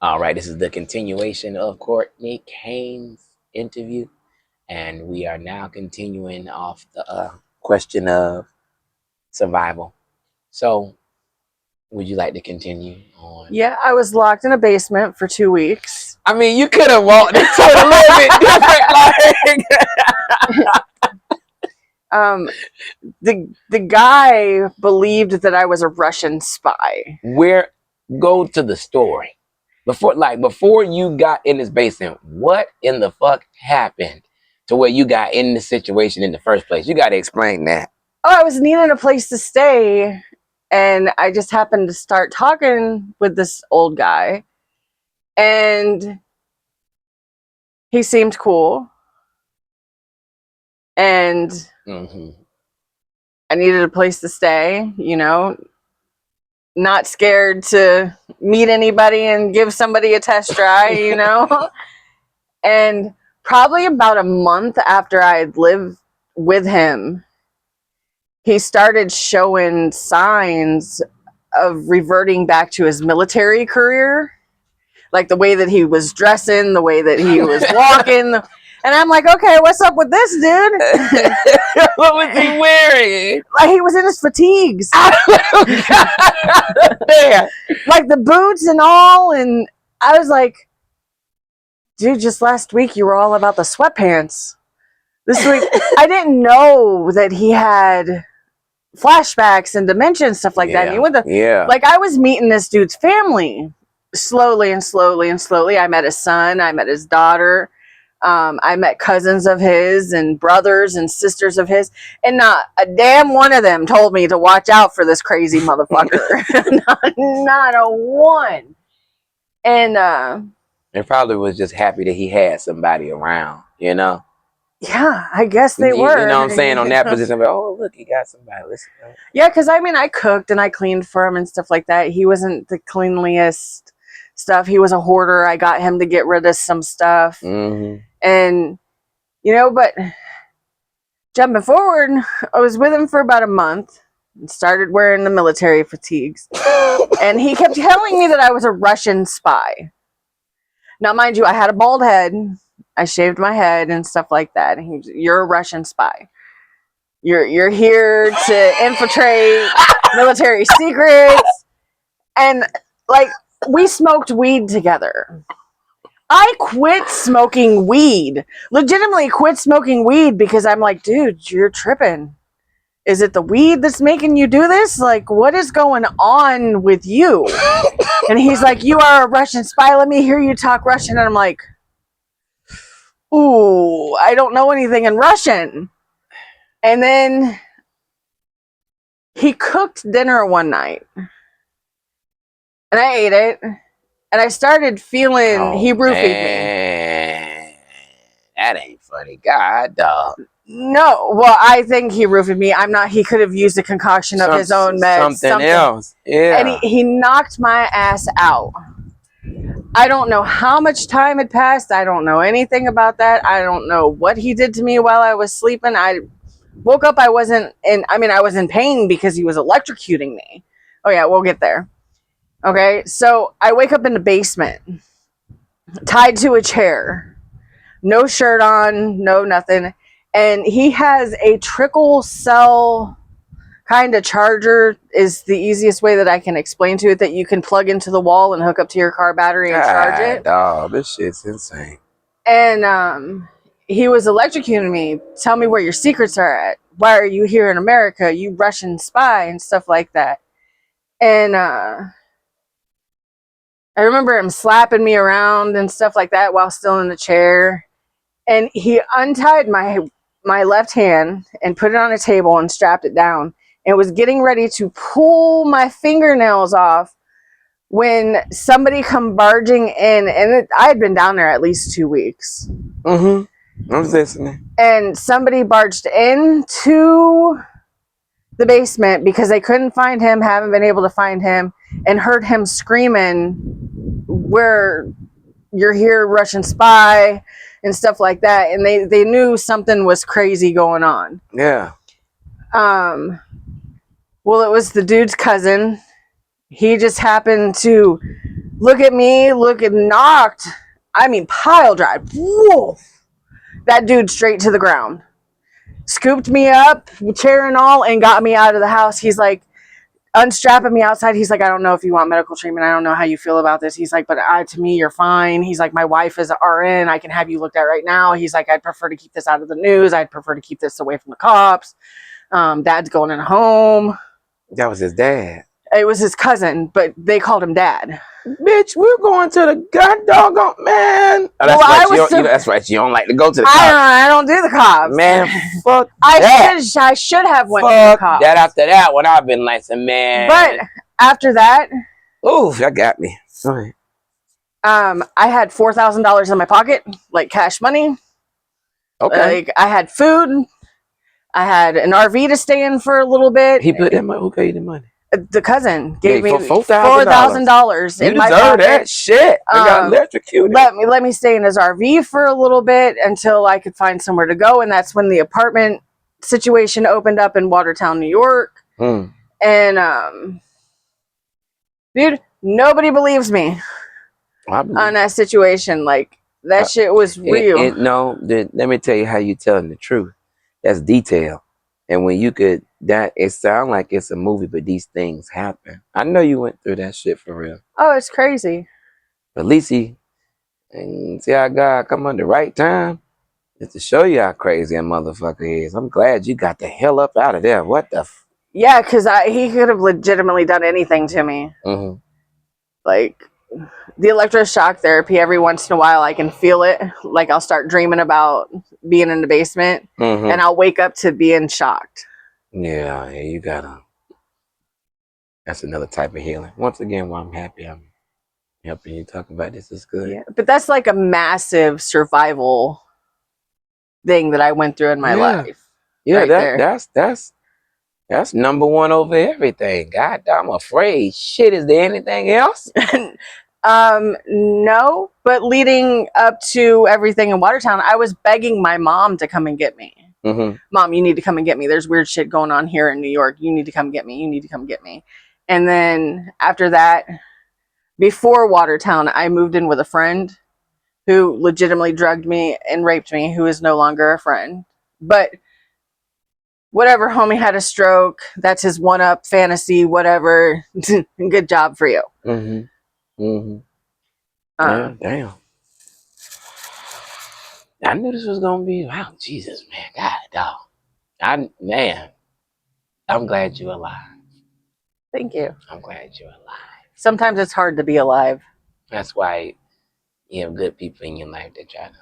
All right, this is the continuation of Courtney Cain's interview, and we are now continuing off the question of survival. So, would you like to continue on? Yeah, I was locked in a basement for 2 weeks. I mean, you could have walked into it a little bit different. The guy believed that I was a Russian spy. Go to the story. Before you got in this basement, what in the fuck happened to where you got in this situation in the first place? You got to explain that. Oh, I was needing a place to stay, and I just happened to start talking with this old guy, and he seemed cool, and I needed a place to stay, not scared to meet anybody and give somebody a test drive, And probably about a month after I had lived with him, he started showing signs of reverting back to his military career. Like the way that he was dressing, the way that he was walking. And I'm like, okay, what's up with this dude? What was he wearing? Like he was in his fatigues. Like the boots and all. And I was like, dude, just last week you were all about the sweatpants. This week, I didn't know that he had flashbacks and dementia and stuff like that. And he went like I was meeting this dude's family slowly and slowly and slowly. I met his son. I met his daughter. I met cousins of his and brothers and sisters of his, and not a damn one of them told me to watch out for this crazy motherfucker. not a one. And it probably was just happy that he had somebody around, Yeah, I guess they were. You know what I'm saying? On that position, but, oh, look, he got somebody. Listen. Yeah, because I cooked and I cleaned for him and stuff like that. He wasn't the cleanliest stuff. He was a hoarder. I got him to get rid of some stuff. And, but jumping forward, I was with him for about a month and started wearing the military fatigues. And he kept telling me that I was a Russian spy. Now, mind you, I had a bald head. I shaved my head and stuff like that. And he was, you're a Russian spy. You're here to infiltrate military secrets. And, like, we smoked weed together. I quit smoking weed. Legitimately quit smoking weed because I'm like, dude, you're tripping. Is it the weed that's making you do this? Like, what is going on with you? And he's like, you are a Russian spy. Let me hear you talk Russian. And I'm like, ooh, I don't know anything in Russian. And then he cooked dinner one night. And I ate it. And I started feeling he roofied me. That ain't funny. God, dog. No, well, I think he roofied me. I'm not. He could have used a concoction of his own meds. Something else. Yeah. And he knocked my ass out. I don't know how much time had passed. I don't know anything about that. I don't know what he did to me while I was sleeping. I woke up. I was in pain because he was electrocuting me. Oh, yeah, we'll get there. Okay, so I wake up in the basement, tied to a chair, no shirt on, no nothing, and he has a trickle cell kind of charger is the easiest way that I can explain to it, that you can plug into the wall and hook up to your car battery and charge it. Oh, this shit's insane. And he was electrocuting me. Tell me where your secrets are at. Why are you here in America? You Russian spy and stuff like that. And I remember him slapping me around and stuff like that while still in the chair. And he untied my left hand and put it on a table and strapped it down and was getting ready to pull my fingernails off when somebody come barging in. And I had been down there at least 2 weeks. I'm listening. And somebody barged into the basement because they couldn't find him, haven't been able to find him, and heard him screaming, where you're here, Russian spy, and stuff like that. And they knew something was crazy going on. Yeah. Well, it was the dude's cousin. He just happened to Look at me, look at knocked. I mean, pile drive. Whoa. That dude straight to the ground. Scooped me up, chair and all, and got me out of the house. He's like, unstrapping me outside. He's like, I don't know if you want medical treatment. I don't know how you feel about this. He's like, but to me, you're fine. He's like, my wife is an RN. I can have you looked at right now. He's like, I'd prefer to keep this out of the news. I'd prefer to keep this away from the cops. Dad's going in home. That was his dad. It was his cousin, but they called him Dad. Bitch, we're going to the god doggone man. Oh, that's, right. That's right. You don't like to go to the cops. I don't do the cops. Man, fuck that. I should have went to the cops. That after that one, I've been like, man. But after that, ooh, that got me. Sorry. I had $4,000 in my pocket, like cash money. Okay. Like I had food. I had an RV to stay in for a little bit. He put that money. Who paid you the money? The cousin gave me $4,000 in my deserve pocket. That shit. I got electrocuted. Let me stay in his RV for a little bit until I could find somewhere to go, and that's when the apartment situation opened up in Watertown, New York. And dude, nobody believes me on that situation. Like that shit was real. No, let me tell you how you telling the truth. That's detail. And when you could, that it sounds like it's a movie, but these things happen. I know you went through that shit for real. Oh, it's crazy. But at least and see how God come on the right time, just to show you how crazy a motherfucker is. I'm glad you got the hell up out of there. What the? Yeah, because he could have legitimately done anything to me. Like the electroshock therapy, every once in a while I can feel it. Like I'll start dreaming about being in the basement and I'll wake up to being shocked. Yeah, you gotta. That's another type of healing. Once again, while I'm happy I'm helping you talk about this is good. Yeah, but that's like a massive survival thing that I went through in my life. Yeah, that's number one over everything. God, I'm afraid. Shit, is there anything else? No, but leading up to everything in Watertown, I was begging my mom to come and get me. Mom, you need to come and get me. There's weird shit going on here in New York. You need to come get me. You need to come get me. And then after that, before Watertown, I moved in with a friend who legitimately drugged me and raped me, who is no longer a friend. But whatever, homie had a stroke. That's his one-up fantasy, whatever. Good job for you. Yeah, damn. I knew this was gonna be. Wow, Jesus, man, God, dog. I'm glad you're alive. Thank you. I'm glad you're alive. Sometimes it's hard to be alive. That's why you have good people in your life that try to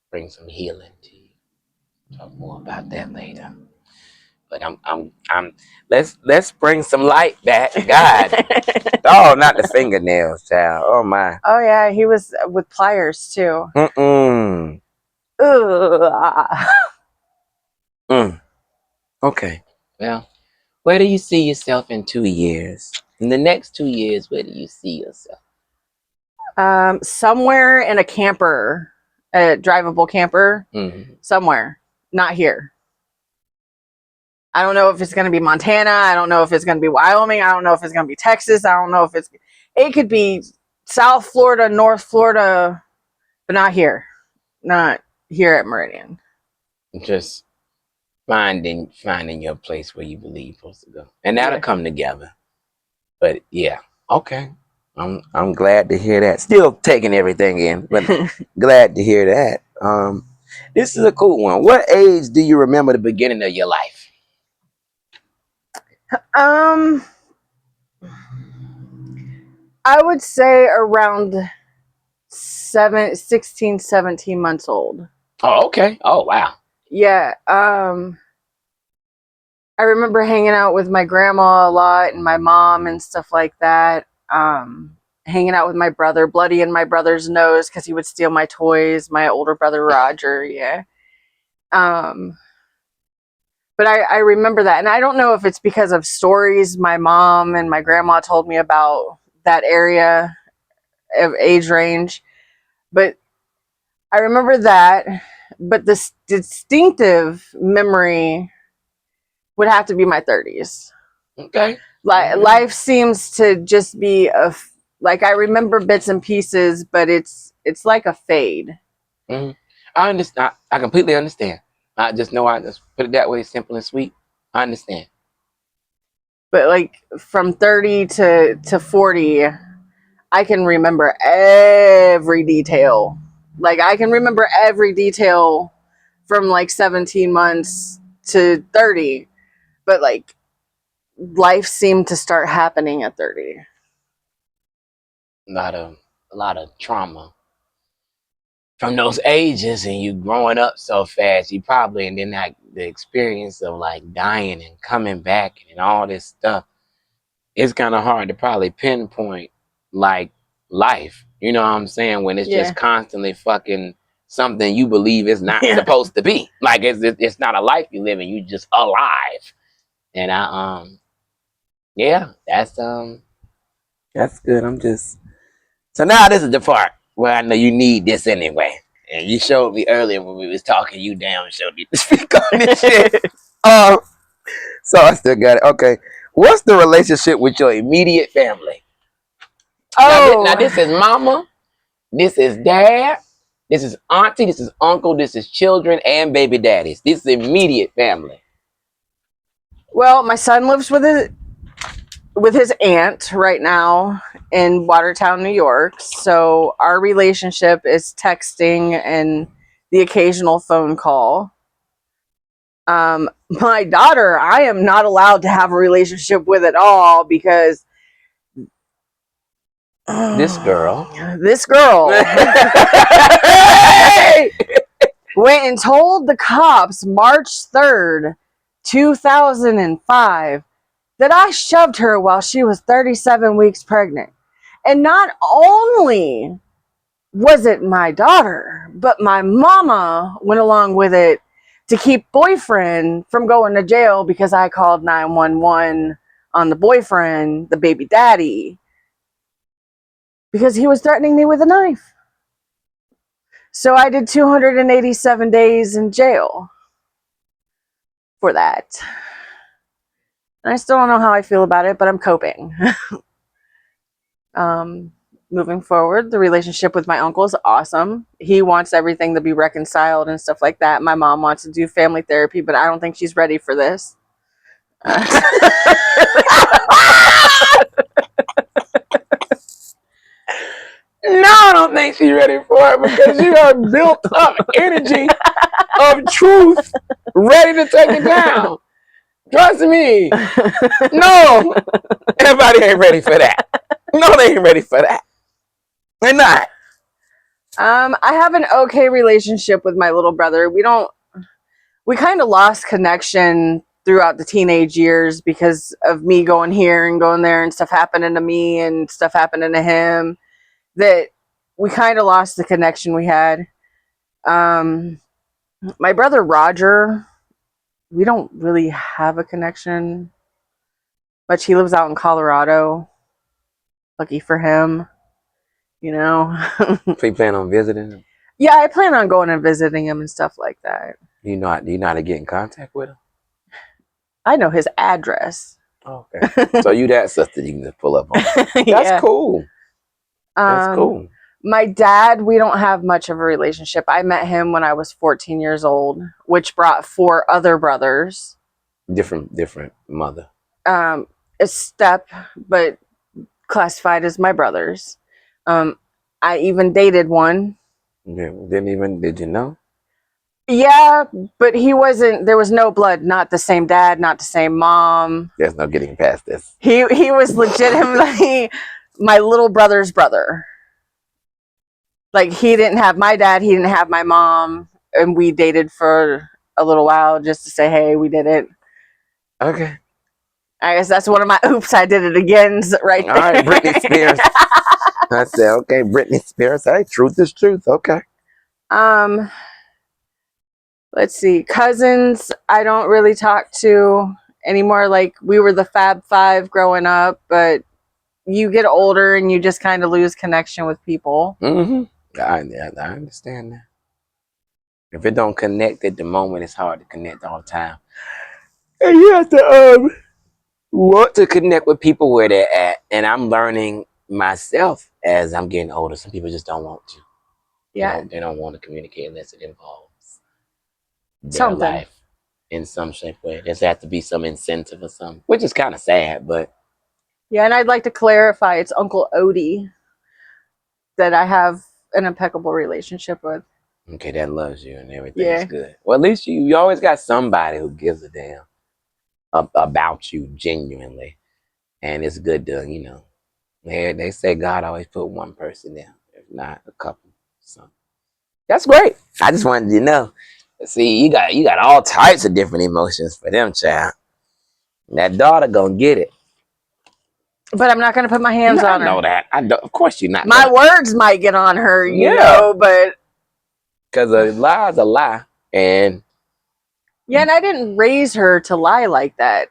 bring some healing to you. Talk more about that later. But let's bring some light back. God. Oh, not the fingernails, child. Oh my. Oh yeah, he was with pliers too. Okay. Well, where do you see yourself in 2 years? In the next 2 years, where do you see yourself? Somewhere in a camper, a drivable camper. Somewhere, not here. I don't know if it's going to be Montana. I don't know if it's going to be Wyoming. I don't know if it's going to be Texas. I don't know if it could be South Florida, North Florida, but not here. Not here at Meridian. Just finding your place where you believe you're supposed to go. And that'll come together. But yeah, okay. I'm glad to hear that. Still taking everything in, but glad to hear that. This is a cool one. What age do you remember the beginning of your life? I would say around 16, 17 months old. Oh, okay. Oh, wow. Yeah. I remember hanging out with my grandma a lot and my mom and stuff like that. Hanging out with my brother, bloody in my brother's nose because he would steal my toys. My older brother, Roger. Yeah. But I remember that. And I don't know if it's because of stories my mom and my grandma told me about that area of age range. But I remember that. But the distinctive memory would have to be my 30s. Okay. Life seems to just be Like I remember bits and pieces, but it's like a fade. Mm-hmm. I understand. I completely understand. I just know I just put it that way, simple and sweet. I understand. But like from 30 to 40, I can remember every detail. Like I can remember every detail from like 17 months to 30, but like life seemed to start happening at 30. A lot of trauma from those ages, and you growing up so fast, you probably, and then that the experience of like dying and coming back and all this stuff. It's kind of hard to probably pinpoint like life. You know what I'm saying? When it's just constantly fucking something you believe is not supposed to be. Like it's not a life you live in. You just alive. And yeah, that's good. I'm just so now this is the part where I know you need this anyway. And you showed me earlier when we was talking, you damn sure need to speak on this shit. So I still got it. Okay. What's the relationship with your immediate family? Now this is mama, this is dad, this is auntie, this is uncle, this is children and baby daddies. This is immediate family. Well, my son lives with his aunt right now in Watertown, New York. So our relationship is texting and the occasional phone call. My daughter, I am not allowed to have a relationship with at all because This girl went and told the cops March 3rd, 2005, that I shoved her while she was 37 weeks pregnant. And not only was it my daughter, but my mama went along with it to keep boyfriend from going to jail because I called 911 on the boyfriend, the baby daddy, because he was threatening me with a knife. So I did 287 days in jail for that. And I still don't know how I feel about it, but I'm coping. Moving forward, the relationship with my uncle is awesome. He wants everything to be reconciled and stuff like that. My mom wants to do family therapy, but I don't think she's ready for this. No, I don't think she's ready for it because you have built up energy of truth ready to take it down. Trust me. No, everybody ain't ready for that. No, they ain't ready for that. They're not. I have an okay relationship with my little brother. We kind of lost connection throughout the teenage years because of me going here and going there and stuff happening to me and stuff happening to him, that we kind of lost the connection we had. My brother Roger, we don't really have a connection, but he lives out in Colorado. Lucky for him, you know. So you plan on visiting him? Yeah, I plan on going and visiting him and stuff like that. Do you know how to get in contact with him? I know his address. Oh, okay. So you that sister you can just pull up on. That's cool. That's cool. My dad, we don't have much of a relationship. I met him when I was 14 years old, which brought 4 other brothers. Different mother. A step, but classified as my brothers. I even dated one. Yeah, did you know? Yeah, but he wasn't, there was no blood, not the same dad, not the same mom. There's no getting past this. He was legitimately my little brother's brother. Like, he didn't have my dad, he didn't have my mom, and we dated for a little while just to say, hey, we did it. Okay. I guess that's one of my oops, I did it again right there. All right, Britney Spears. I said, okay, Britney Spears. Hey, truth is truth. Okay. Let's see. Cousins, I don't really talk to anymore. Like, we were the Fab Five growing up, but you get older and you just kind of lose connection with people. Mm-hmm. I understand that. If it don't connect at the moment, it's hard to connect all the time. And you have to want to connect with people where they're at. And I'm learning myself, as I'm getting older, some people just don't want to. Yeah. They don't want to communicate unless it involves their Something. life in some shape or way. There's have to be some incentive or something, which is kind of sad, but Yeah, and I'd like to clarify it's Uncle Odie that I have an impeccable relationship with. okay, that loves you and everything's Yeah. good. Well, at least you always got somebody who gives a damn about you genuinely, and it's good to they say God always put one person there, if not a couple. So that's great. I just wanted to know. See, you got all types of different emotions for them, child. That daughter gonna get it. But I'm not going to put my hands I on know her. that. Of course, you're not My gonna. words might get on her, Yeah, but because a lie's a lie, and yeah, and I didn't raise her to lie like that.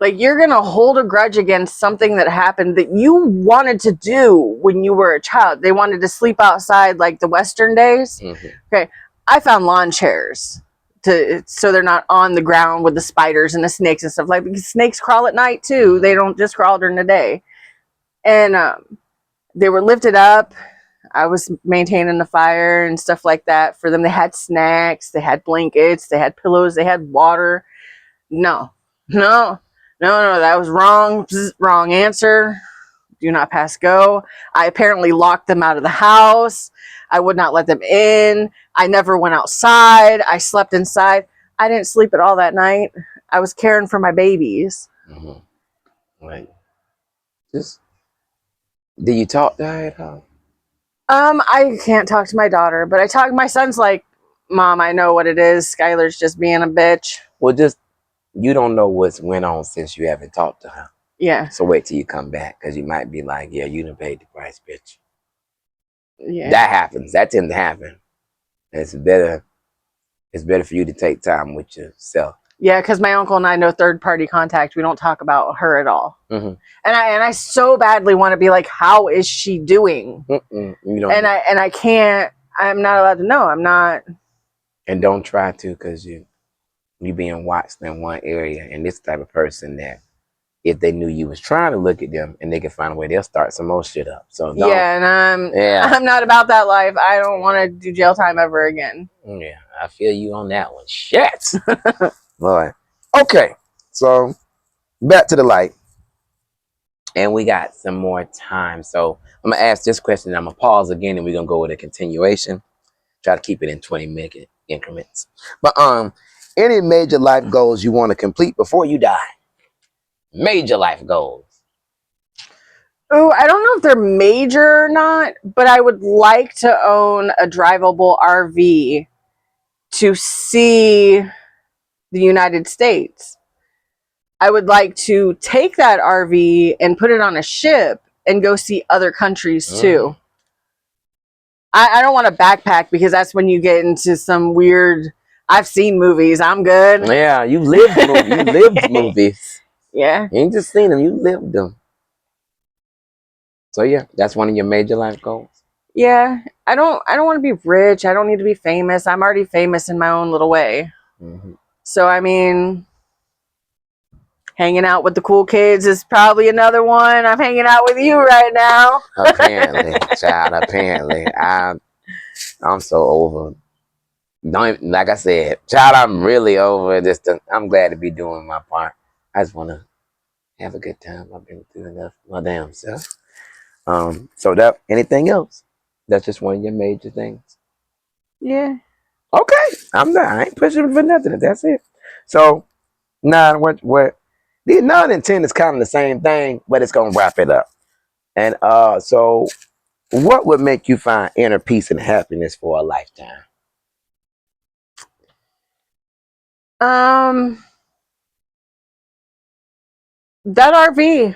Like, you're going to hold a grudge against something that happened that you wanted to do when you were a child. They wanted to sleep outside like the Western days. Okay. I found lawn chairs so they're not on the ground with the spiders and the snakes and stuff. Like, because snakes crawl at night too. They don't just crawl during the day. And they were lifted up. I was maintaining the fire and stuff like that for them. They had snacks, they had blankets, they had pillows, they had water. No, no, no, that was wrong. Wrong answer. Do not pass go. I apparently locked them out of the house. I would not let them in. I never went outside. I slept inside. I didn't sleep at all that night. I was caring for my babies. Right. Just did you talk to her at all? I can't talk to my daughter, but I talk. My son's like, "Mom, I know what it is. Skylar's just being a bitch." Well, just you don't know what's went on since you haven't talked to her. Yeah. So wait till you come back, because you might be like, yeah, you done paid the price, bitch. Yeah. That happens. That tends to happen. It's better for you to take time with yourself. Yeah, because my uncle and I know third party contact. We don't talk about her at all. And I so badly want to be like, how is she doing? You don't. And I can't. I'm not allowed to know. I'm not. And don't try to, because you being watched in one area, and this type of person that if they knew you was trying to look at them and they can find a way, they'll start some more shit up. So don't. Yeah, and I'm not about that life. I don't want to do jail time ever again. Yeah, I feel you on that one. Shit. Boy. Okay, so back to the light, and we got some more time. So I'm gonna ask this question. I'm gonna pause again, and we're gonna go with a continuation. Try to keep it in 20-minute increments. But any major life goals you want to complete before you die? Major life goals. Oh, I don't know if they're major or not, but I would like to own a drivable RV to see the United States. I would like to take that RV and put it on a ship and go see other countries too. I don't want to backpack, because that's when you get into some weird. I've seen movies. I'm good. Yeah, you lived movies. You lived movies. Yeah. You ain't just seen them. You lived them. So yeah, that's one of your major life goals. Yeah. I don't want to be rich. I don't need to be famous. I'm already famous in my own little way. So I mean, hanging out with the cool kids is probably another one. I'm hanging out with you right now. Apparently, child. Apparently, I'm so over. Like I said, child. I'm really over this. I'm glad to be doing my part. I just want to have a good time. I've been through enough my damn self. So that anything else? That's just one of your major things. Yeah. Okay, I ain't pushing for nothing. That's it. So now what the 9 and 10 is kind of the same thing, but it's gonna wrap it up. And so what would make you find inner peace and happiness for a lifetime? That RV.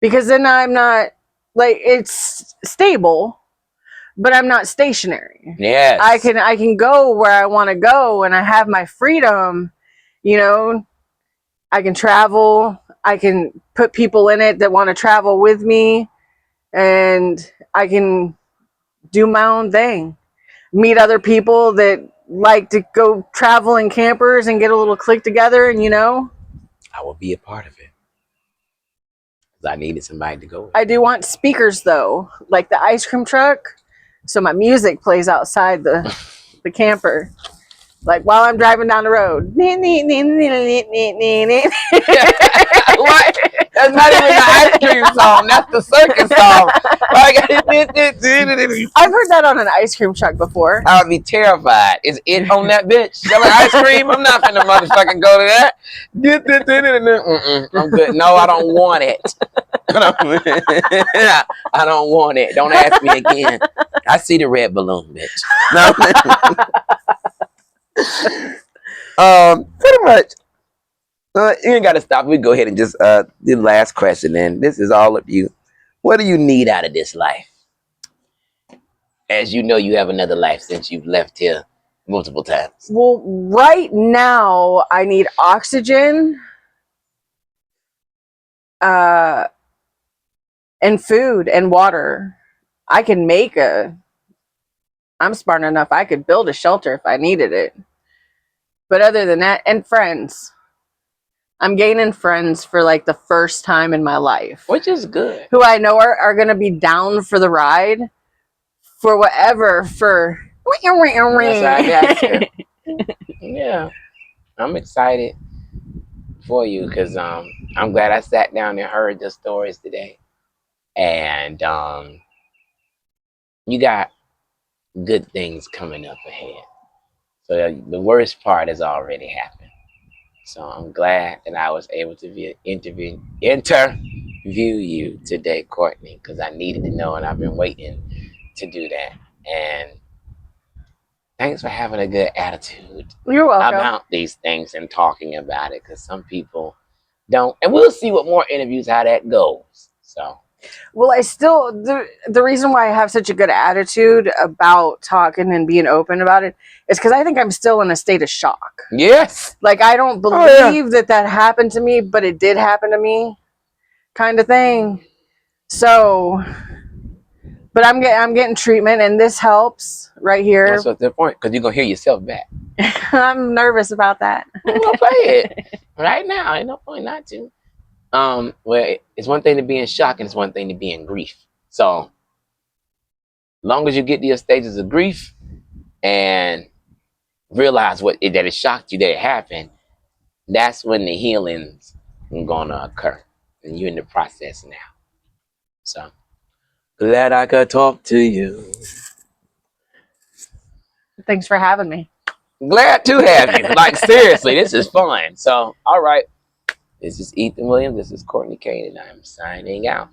Because then I'm not, like, it's stable, but I'm not stationary. Yes. I can go where I want to go, and I have my freedom. You know, I can travel. I can put people in it that want to travel with me, and I can do my own thing. Meet other people that like to go travel in campers and get a little clique together, and I will be a part of it. I needed somebody to go with. I do want speakers though, like the ice cream truck, so my music plays outside the camper. Like while I'm driving down the road. What? That's not even the ice cream song. That's the circus song. I've heard that on an ice cream truck before. I would be terrified. Is it on that bitch selling ice cream? I'm not finna motherfucking go to that. I'm good. No, I don't want it. I don't want it. Don't ask me again. I see the red balloon, bitch. No. Pretty much. You ain't got to stop. We go ahead and just do the last question. And this is all of you. What do you need out of this life? As you know, you have another life since you've left here multiple times. Well, right now I need oxygen, and food and water. I can make I'm smart enough. I could build a shelter if I needed it. But other than that, and friends. I'm gaining friends for like the first time in my life. Which is good. Who I know are going to be down for the ride for whatever, for... Yeah. I'm excited for you because I'm glad I sat down and heard the stories today. And you got good things coming up ahead. So the worst part has already happened. So I'm glad that I was able to interview you today, Courtney, because I needed to know and I've been waiting to do that. And thanks for having a good attitude. You're welcome. About these things and talking about it, because some people don't. And we'll see what more interviews, how that goes. So. Well, I still, the reason why I have such a good attitude about talking and being open about it is because I think I'm still in a state of shock. Yes. Like, I don't believe that happened to me, but it did happen to me, kind of thing. So, but I'm getting treatment, and this helps right here. That's what's the point, because you're going to hear yourself back. I'm nervous about that. I'm going to play it right now. Ain't no point not to. Well, it's one thing to be in shock and it's one thing to be in grief. So, long as you get to your stages of grief and realize that it shocked you that it happened, that's when the healing's gonna occur, and you're in the process now. So, glad I could talk to you. Thanks for having me. Glad to have you. Like, seriously, this is fun. So, all right. This is Ethan Williams. This is Courtney Cain, and I'm signing out.